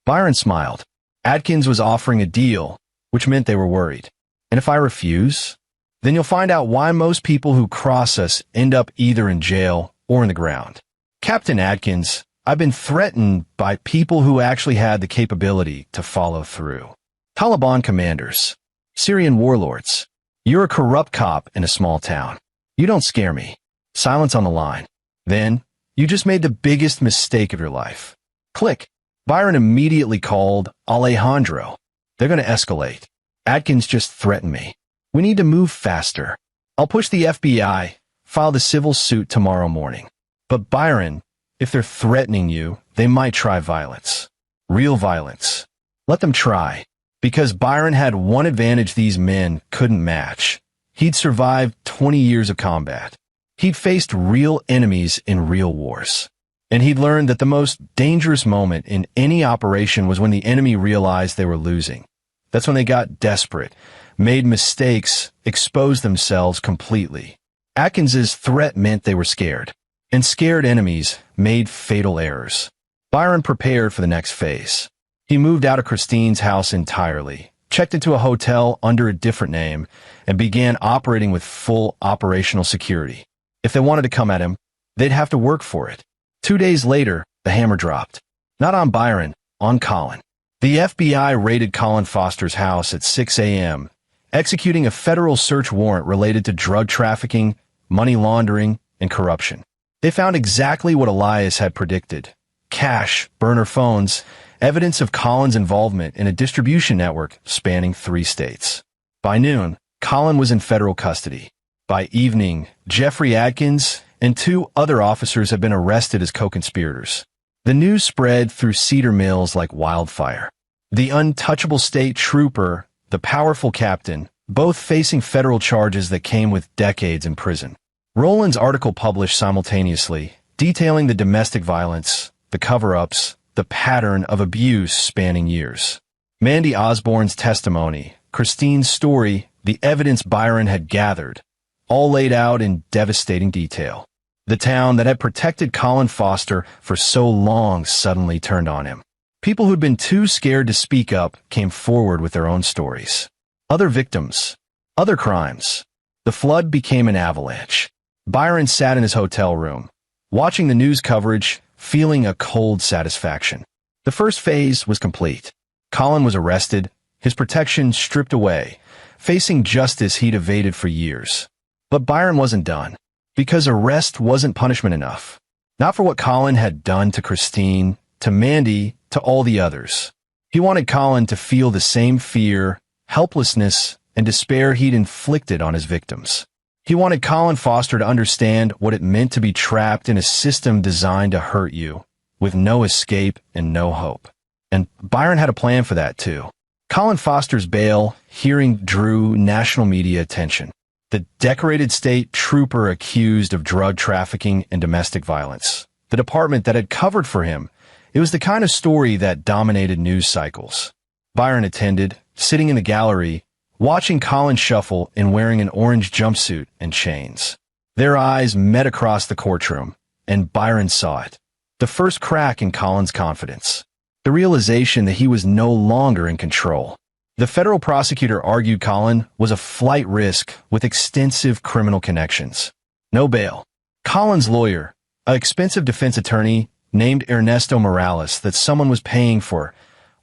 Byron smiled. Atkins was offering a deal, which meant they were worried. And if I refuse, then you'll find out why most people who cross us end up either in jail or in the ground. Captain Atkins, I've been threatened by people who actually had the capability to follow through. Taliban commanders, Syrian warlords. You're a corrupt cop in a small town. You don't scare me. Silence on the line. Then, you just made the biggest mistake of your life. Click. Byron immediately called Alejandro. They're going to escalate. Atkins just threatened me. We need to move faster. I'll push the FBI, file the civil suit tomorrow morning. But Byron, if they're threatening you, they might try violence. Real violence. Let them try. Because Byron had one advantage these men couldn't match. He'd survived 20 years of combat. He'd faced real enemies in real wars. And he'd learned that the most dangerous moment in any operation was when the enemy realized they were losing. That's when they got desperate, made mistakes, exposed themselves completely. Atkins's threat meant they were scared. and scared enemies made fatal errors. Byron prepared for the next phase. He moved out of Christine's house entirely, checked into a hotel under a different name, and began operating with full operational security. If they wanted to come at him, they'd have to work for it. 2 days later, the hammer dropped. Not on Byron, on Colin. The FBI raided Colin Foster's house at 6 a.m., executing a federal search warrant related to drug trafficking, money laundering, and corruption. They found exactly what Elias had predicted: cash, burner phones, evidence of Colin's involvement in a distribution network spanning 3 states. By noon, Colin was in federal custody. By evening, Jeffrey Adkins and 2 other officers had been arrested as co-conspirators. The news spread through Cedar Mills like wildfire. The untouchable state trooper, the powerful captain, both facing federal charges that came with decades in prison. Rowland's article published simultaneously, detailing the domestic violence, the cover-ups, the pattern of abuse spanning years. Mandy Osborne's testimony, Christine's story, the evidence Byron had gathered, all laid out in devastating detail. The town that had protected Colin Foster for so long suddenly turned on him. People who'd been too scared to speak up came forward with their own stories. Other victims, other crimes. The flood became an avalanche. Byron sat in his hotel room, watching the news coverage, feeling a cold satisfaction. The first phase was complete. Colin was arrested, his protection stripped away, facing justice he'd evaded for years. But Byron wasn't done, because arrest wasn't punishment enough. Not for what Colin had done to Christine, to Mandy, to all the others. He wanted Colin to feel the same fear, helplessness, and despair he'd inflicted on his victims. He wanted Colin Foster to understand what it meant to be trapped in a system designed to hurt you, with no escape and no hope. And Byron had a plan for that too. Colin Foster's bail hearing drew national media attention. The decorated state trooper accused of drug trafficking and domestic violence. The department that had covered for him. It was the kind of story that dominated news cycles. Byron attended, sitting in the gallery, watching Colin shuffle and wearing an orange jumpsuit and chains. Their eyes met across the courtroom, and Byron saw it. The first crack in Colin's confidence. The realization that he was no longer in control. The federal prosecutor argued Colin was a flight risk with extensive criminal connections. No bail. Colin's lawyer, an expensive defense attorney named Ernesto Morales that someone was paying for,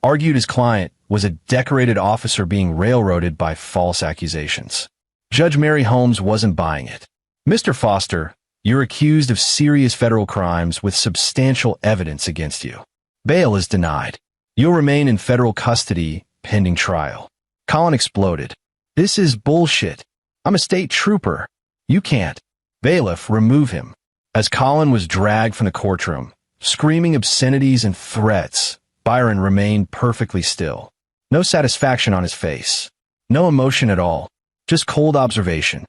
argued his client was a decorated officer being railroaded by false accusations. Judge Mary Holmes wasn't buying it. Mr. Foster, you're accused of serious federal crimes with substantial evidence against you. Bail is denied. You'll remain in federal custody pending trial. Colin exploded. This is bullshit. I'm a state trooper. You can't. Bailiff, remove him. As Colin was dragged from the courtroom, screaming obscenities and threats, Byron remained perfectly still. No satisfaction on his face. No emotion at all. Just cold observation.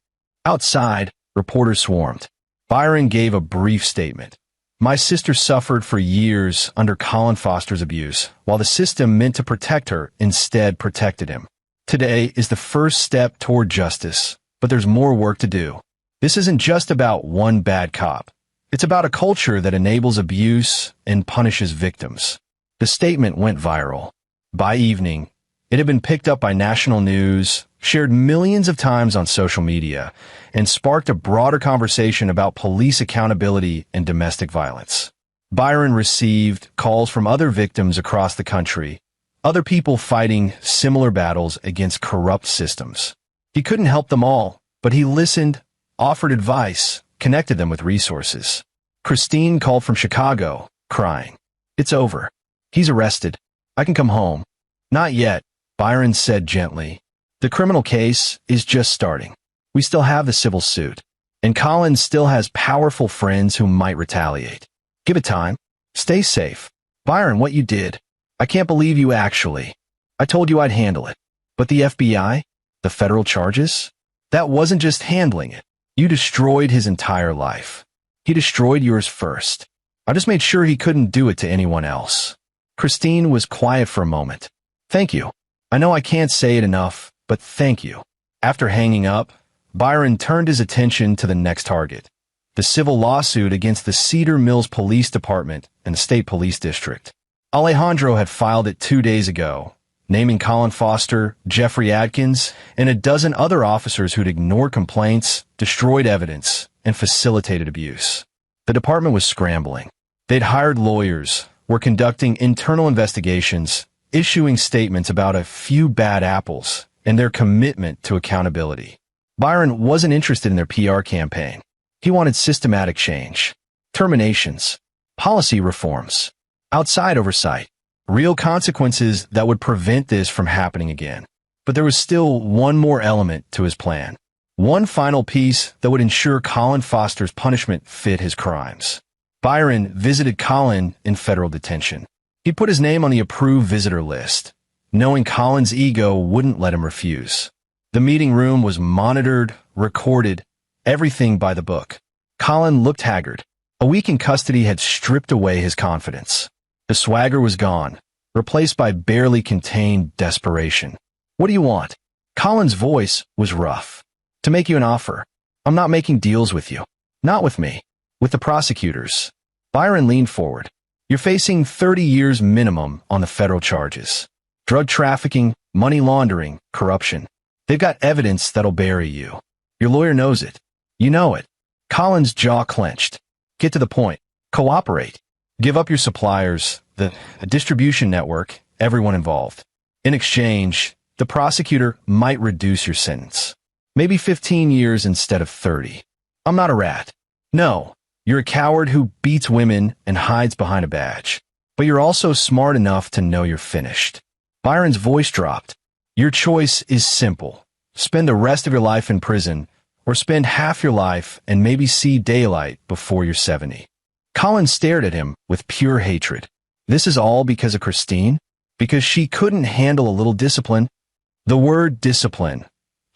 Outside, reporters swarmed. Byron gave a brief statement. My sister suffered for years under Colin Foster's abuse, while the system meant to protect her instead protected him. Today is the first step toward justice, but there's more work to do. This isn't just about one bad cop. It's about a culture that enables abuse and punishes victims. The statement went viral. By evening, it had been picked up by national news, shared millions of times on social media, and sparked a broader conversation about police accountability and domestic violence. Byron received calls from other victims across the country, other people fighting similar battles against corrupt systems. He couldn't help them all, but he listened, offered advice, connected them with resources. Christine called from Chicago, crying. It's over. He's arrested. I can come home. Not yet, Byron said gently. The criminal case is just starting. We still have the civil suit. And Colin still has powerful friends who might retaliate. Give it time. Stay safe. Byron, what you did. I can't believe you actually. I told you I'd handle it. But the FBI? The federal charges? That wasn't just handling it. You destroyed his entire life. He destroyed yours first. I just made sure he couldn't do it to anyone else. Christine was quiet for a moment. Thank you. I know I can't say it enough, but thank you. After hanging up, Byron turned his attention to the next target. the civil lawsuit against the Cedar Mills Police Department and the State Police District. Alejandro had filed it 2 days ago, naming Colin Foster, Jeffrey Atkins, and a dozen other officers who'd ignored complaints, destroyed evidence, and facilitated abuse. The department was scrambling. They'd hired lawyers, were conducting internal investigations, issuing statements about a few bad apples, and their commitment to accountability. Byron wasn't interested in their PR campaign. He wanted systematic change, terminations, policy reforms, outside oversight, real consequences that would prevent this from happening again. But there was still one more element to his plan. One final piece that would ensure Colin Foster's punishment fit his crimes. Byron visited Colin in federal detention. He put his name on the approved visitor list, knowing Colin's ego wouldn't let him refuse. The meeting room was monitored, recorded, everything by the book. Colin looked haggard. A week in custody had stripped away his confidence. The swagger was gone, replaced by barely contained desperation. "What do you want?" Colin's voice was rough. "To make you an offer. I'm not making deals with you. Not with me. With the prosecutors." Byron leaned forward. "You're facing 30 years minimum on the federal charges. Drug trafficking, money laundering, corruption. They've got evidence that'll bury you. Your lawyer knows it. You know it." Colin's jaw clenched. "Get to the point. Cooperate. Give up your suppliers, the distribution network, everyone involved. In exchange, the prosecutor might reduce your sentence. Maybe 15 years instead of 30. I'm not a rat. No, you're a coward who beats women and hides behind a badge. But you're also smart enough to know you're finished." Byron's voice dropped. "Your choice is simple. Spend the rest of your life in prison, or spend half your life and maybe see daylight before you're 70. Colin stared at him with pure hatred. This is all because of Christine? Because she couldn't handle a little discipline? The word discipline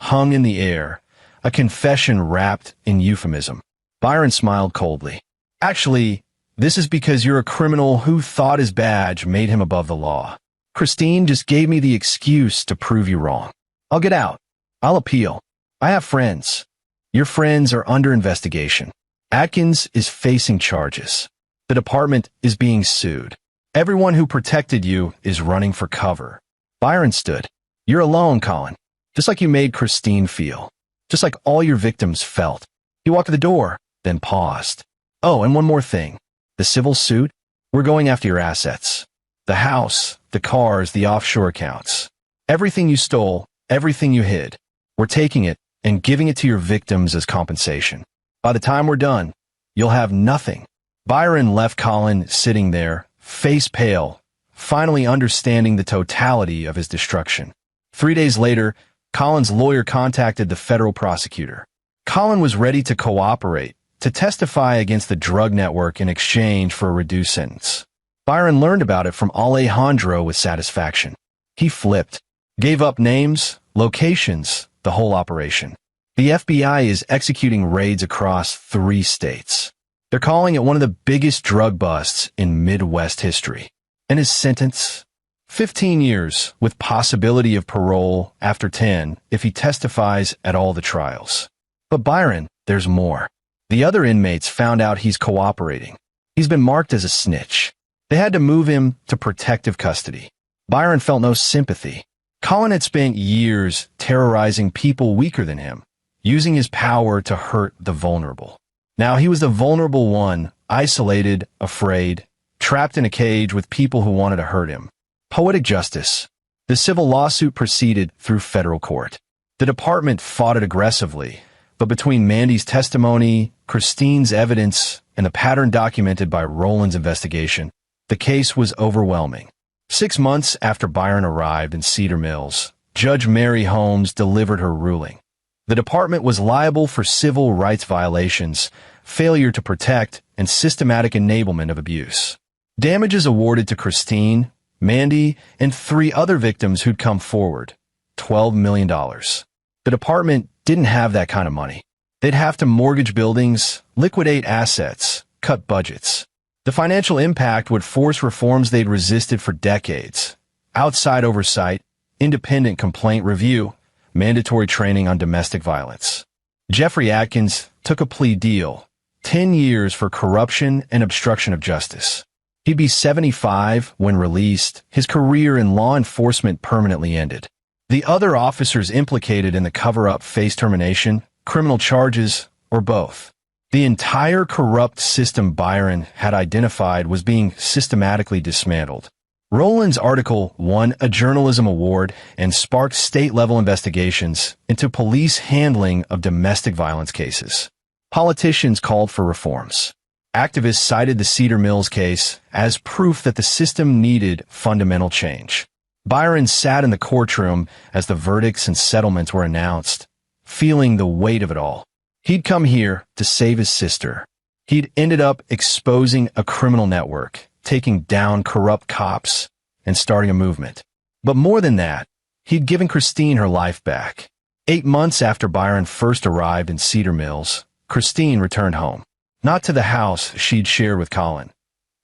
hung in the air, a confession wrapped in euphemism. Byron smiled coldly. "Actually, this is because you're a criminal who thought his badge made him above the law. Christine just gave me the excuse to prove you wrong. I'll get out. I'll appeal. I have friends. Your friends are under investigation. Atkins is facing charges. The department is being sued. Everyone who protected you is running for cover." Byron stood. "You're alone, Colin. Just like you made Christine feel. Just like all your victims felt." He walked to the door, then paused. "Oh, and one more thing. The civil suit? We're going after your assets. The house, the cars, the offshore accounts. Everything you stole, everything you hid. We're taking it and giving it to your victims as compensation. By the time we're done, you'll have nothing." Byron left Colin sitting there, face pale, finally understanding the totality of his destruction. 3 days later, Colin's lawyer contacted the federal prosecutor. Colin was ready to cooperate, to testify against the drug network in exchange for a reduced sentence. Byron learned about it from Alejandro with satisfaction. He flipped, gave up names, locations, the whole operation. The FBI is executing raids across 3 states. They're calling it one of the biggest drug busts in Midwest history. And his sentence? 15 years, with possibility of parole after 10 if he testifies at all the trials. But Byron, there's more. The other inmates found out he's cooperating. He's been marked as a snitch. They had to move him to protective custody. Byron felt no sympathy. Colin had spent years terrorizing people weaker than him, using his power to hurt the vulnerable. Now he was the vulnerable one, isolated, afraid, trapped in a cage with people who wanted to hurt him. Poetic justice. The civil lawsuit proceeded through federal court. The department fought it aggressively, but between Mandy's testimony, Christine's evidence, and the pattern documented by Roland's investigation, the case was overwhelming. 6 months after Byron arrived in Cedar Mills, Judge Mary Holmes delivered her ruling. The department was liable for civil rights violations, failure to protect, and systematic enablement of abuse. Damages awarded to Christine, Mandy, and 3 other victims who'd come forward. $12 million. The department didn't have that kind of money. They'd have to mortgage buildings, liquidate assets, cut budgets. The financial impact would force reforms they'd resisted for decades. Outside oversight, independent complaint review, mandatory training on domestic violence. Jeffrey Atkins took a plea deal, 10 years for corruption and obstruction of justice. He'd be 75 when released. His career in law enforcement permanently ended. The other officers implicated in the cover-up faced termination, criminal charges, or both. The entire corrupt system Byron had identified was being systematically dismantled. Rowland's article won a journalism award and sparked state-level investigations into police handling of domestic violence cases. Politicians called for reforms. Activists cited the Cedar Mills case as proof that the system needed fundamental change. Byron sat in the courtroom as the verdicts and settlements were announced, feeling the weight of it all. He'd come here to save his sister. He'd ended up exposing a criminal network, taking down corrupt cops, and starting a movement. But more than that, he'd given Christine her life back. 8 months after Byron first arrived in Cedar Mills, Christine returned home. Not to the house she'd shared with Colin,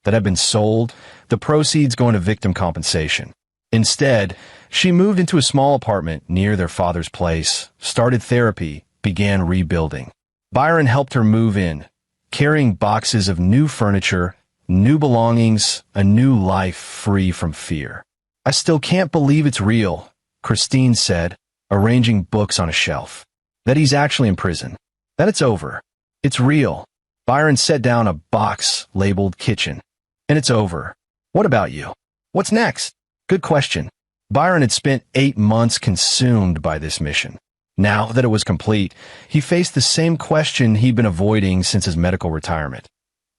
that had been sold, the proceeds going to victim compensation. Instead, she moved into a small apartment near their father's place, started therapy, began rebuilding. Byron helped her move in, carrying boxes of new furniture, new belongings, a new life free from fear. "I still can't believe it's real," Christine said, arranging books on a shelf. "That he's actually in prison. That it's over. It's real." Byron set down a box labeled kitchen. "And it's over. What about you? What's next?" Good question. Byron had spent 8 months consumed by this mission. Now that it was complete, he faced the same question he'd been avoiding since his medical retirement.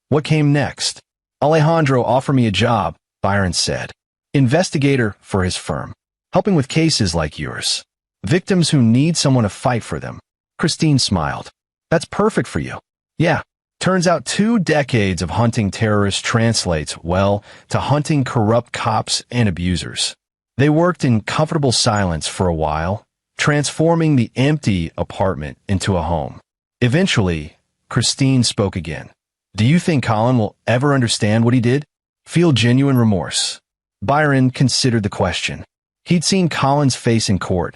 What came next? "Alejandro offered me a job," Byron said. "Investigator for his firm, helping with cases like yours. Victims who need someone to fight for them." Christine smiled. "That's perfect for you." "Yeah. Turns out 2 decades of hunting terrorists translates, well, to hunting corrupt cops and abusers." They worked in comfortable silence for a while, transforming the empty apartment into a home. Eventually, Christine spoke again. "Do you think Colin will ever understand what he did? Feel genuine remorse?" Byron considered the question. He'd seen Colin's face in court.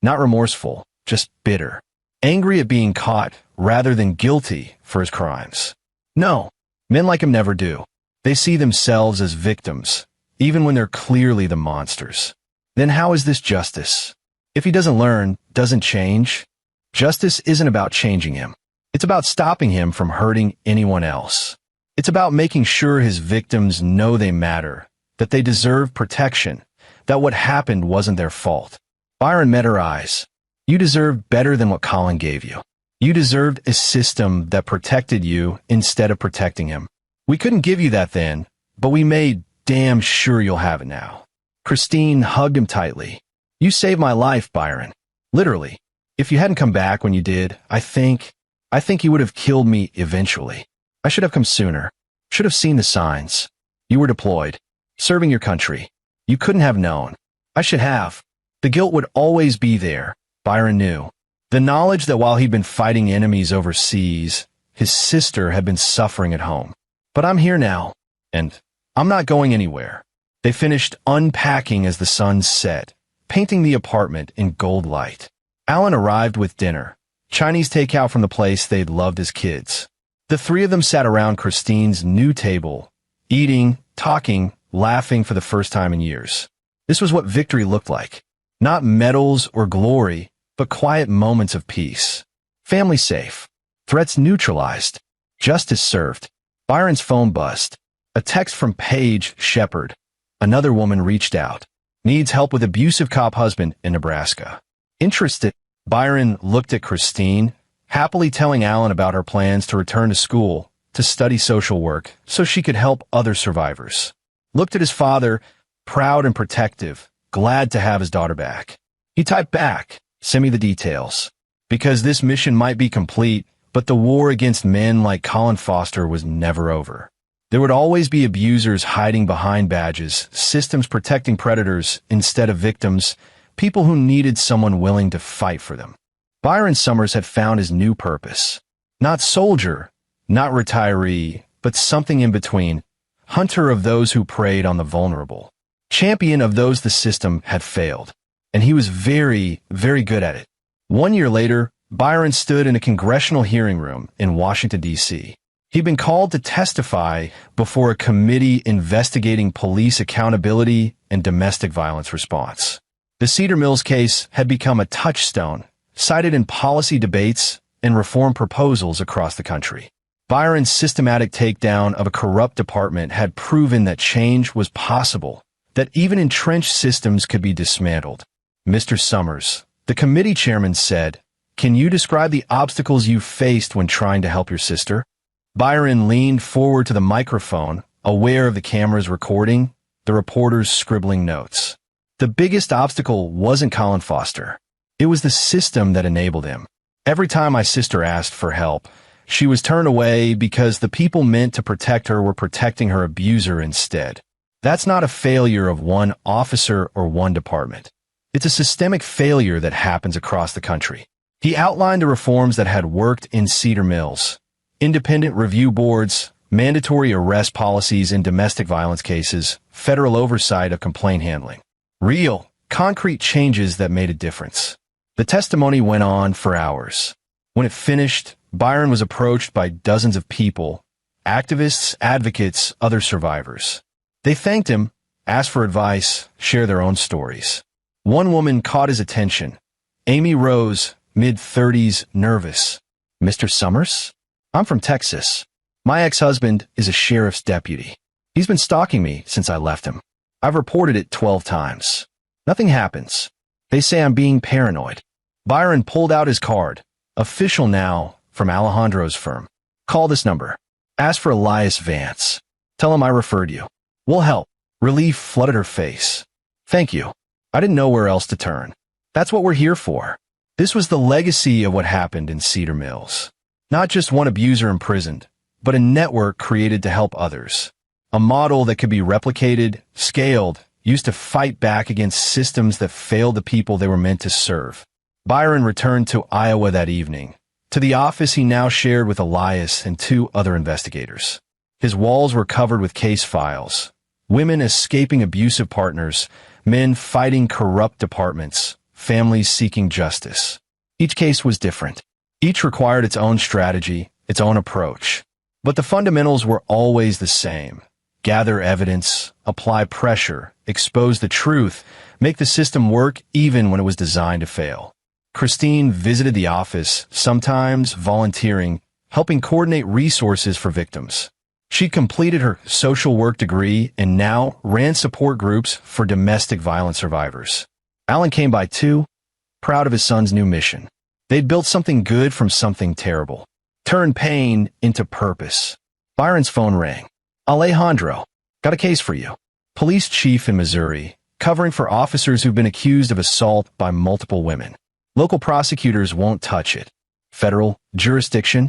Not remorseful, just bitter. Angry at being caught rather than guilty for his crimes. No, men like him never do. They see themselves as victims, even when they're clearly the monsters. Then how is this justice? If he doesn't learn, doesn't change, justice isn't about changing him. It's about stopping him from hurting anyone else. It's about making sure his victims know they matter, that they deserve protection, that what happened wasn't their fault. Byron met her eyes. "You deserved better than what Colin gave you. You deserved a system that protected you instead of protecting him. We couldn't give you that then, but we made damn sure you'll have it now." Christine hugged him tightly. "You saved my life, Byron. Literally. If you hadn't come back when you did, I think you would have killed me eventually. I should have come sooner. Should have seen the signs. You were deployed, serving your country. You couldn't have known. I should have." The guilt would always be there, Byron knew. The knowledge that while he'd been fighting enemies overseas, his sister had been suffering at home. "But I'm here now, and I'm not going anywhere." They finished unpacking as the sun set, painting the apartment in gold light. Alan arrived with dinner, Chinese takeout from the place they'd loved as kids. The 3 of them sat around Christine's new table, eating, talking, laughing for the first time in years. This was what victory looked like. Not medals or glory, but quiet moments of peace. Family safe. Threats neutralized. Justice served. Byron's phone buzzed. A text from Paige Shepard. Another woman reached out. Needs help with abusive cop husband in Nebraska. Interested, Byron looked at Christine, happily telling Alan about her plans to return to school, to study social work, so she could help other survivors. Looked at his father, proud and protective, glad to have his daughter back. He typed back, "Send me the details." Because this mission might be complete, but the war against men like Colin Foster was never over. There would always be abusers hiding behind badges, systems protecting predators instead of victims, people who needed someone willing to fight for them. Byron Summers had found his new purpose. Not soldier, not retiree, but something in between. Hunter of those who preyed on the vulnerable. Champion of those the system had failed. And he was very, very good at it. 1 year later, Byron stood in a congressional hearing room in Washington, D.C. He'd been called to testify before a committee investigating police accountability and domestic violence response. The Cedar Mills case had become a touchstone, cited in policy debates and reform proposals across the country. Byron's systematic takedown of a corrupt department had proven that change was possible, that even entrenched systems could be dismantled. Mr. Summers, the committee chairman said, "Can you describe the obstacles you faced when trying to help your sister?" Byron leaned forward to the microphone, aware of the camera's recording, the reporters scribbling notes. The biggest obstacle wasn't Colin Foster. It was the system that enabled him. Every time my sister asked for help, she was turned away because the people meant to protect her were protecting her abuser instead. That's not a failure of one officer or one department. It's a systemic failure that happens across the country. He outlined the reforms that had worked in Cedar Mills: independent review boards, mandatory arrest policies in domestic violence cases, federal oversight of complaint handling. Real, concrete changes that made a difference. The testimony went on for hours. When it finished, Byron was approached by dozens of people, activists, advocates, other survivors. They thanked him, asked for advice, shared their own stories. One woman caught his attention. Amy Rose, mid-30s, nervous. "Mr. Summers? I'm from Texas. My ex-husband is a sheriff's deputy. He's been stalking me since I left him. I've reported it 12 times. Nothing happens. They say I'm being paranoid." Byron pulled out his card, official now, from Alejandro's firm. "Call this number. Ask for Elias Vance. Tell him I referred you. We'll help." Relief flooded her face. "Thank you. I didn't know where else to turn. That's what we're here for." This was the legacy of what happened in Cedar Mills. Not just one abuser imprisoned, but a network created to help others. A model that could be replicated, scaled, used to fight back against systems that failed the people they were meant to serve. Byron returned to Iowa that evening, to the office he now shared with Elias and 2 other investigators. His walls were covered with case files. Women escaping abusive partners, men fighting corrupt departments, families seeking justice. Each case was different. Each required its own strategy, its own approach. But the fundamentals were always the same. Gather evidence, apply pressure, expose the truth, make the system work even when it was designed to fail. Christine visited the office, sometimes volunteering, helping coordinate resources for victims. She completed her social work degree and now ran support groups for domestic violence survivors. Alan came by too, proud of his son's new mission. They'd built something good from something terrible. Turned pain into purpose. Byron's phone rang. "Alejandro, got a case for you. Police chief in Missouri, covering for officers who've been accused of assault by multiple women. Local prosecutors won't touch it. Federal jurisdiction,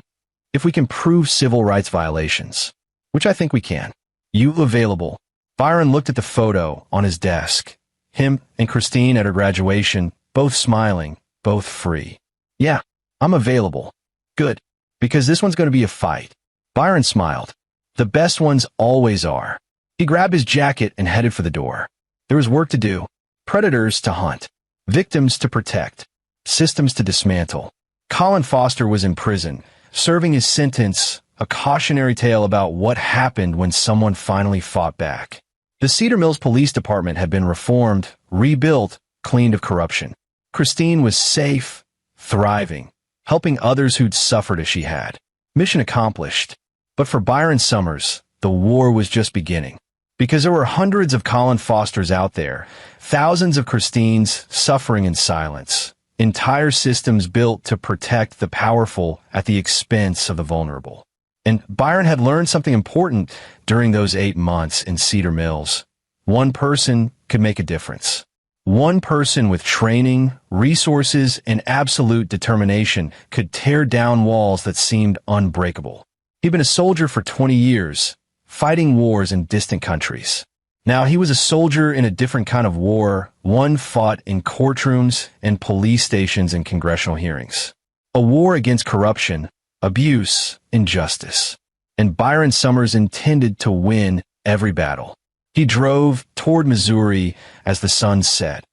if we can prove civil rights violations, which I think we can. You available?" Byron looked at the photo on his desk. Him and Christine at her graduation, both smiling, both free. "Yeah, I'm available." "Good, because this one's going to be a fight." Byron smiled. "The best ones always are." He grabbed his jacket and headed for the door. There was work to do. Predators to hunt. Victims to protect. Systems to dismantle. Colin Foster was in prison, serving his sentence, a cautionary tale about what happened when someone finally fought back. The Cedar Mills Police Department had been reformed, rebuilt, cleaned of corruption. Christine was safe, thriving, helping others who'd suffered as she had. Mission accomplished. But for Byron Summers, the war was just beginning. Because there were hundreds of Colin Fosters out there, thousands of Christines suffering in silence, entire systems built to protect the powerful at the expense of the vulnerable. And Byron had learned something important during those 8 months in Cedar Mills. One person could make a difference. One person with training, resources, and absolute determination could tear down walls that seemed unbreakable. He'd been a soldier for 20 years, fighting wars in distant countries. Now he was a soldier in a different kind of war, one fought in courtrooms and police stations and congressional hearings. A war against corruption, abuse, injustice. And Byron Summers intended to win every battle. He drove toward Missouri as the sun set,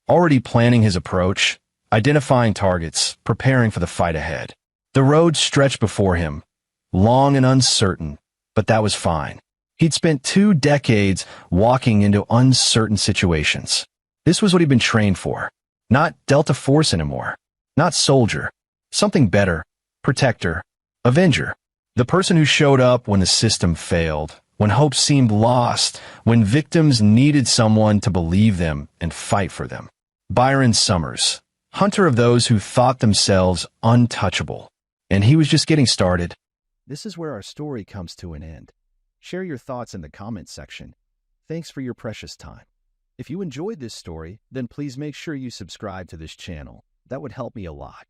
already planning his approach, identifying targets, preparing for the fight ahead. The road stretched before him, long and uncertain, but that was fine. He'd spent 2 decades walking into uncertain situations. This was what he'd been trained for. Not Delta Force anymore. Not soldier. Something better. Protector. Avenger. The person who showed up when the system failed, when hope seemed lost, when victims needed someone to believe them and fight for them. Byron Summers, hunter of those who thought themselves untouchable. And he was just getting started. This is where our story comes to an end. Share your thoughts in the comments section. Thanks for your precious time. If you enjoyed this story, then please make sure you subscribe to this channel. That would help me a lot.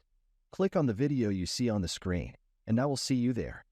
Click on the video you see on the screen, and I will see you there.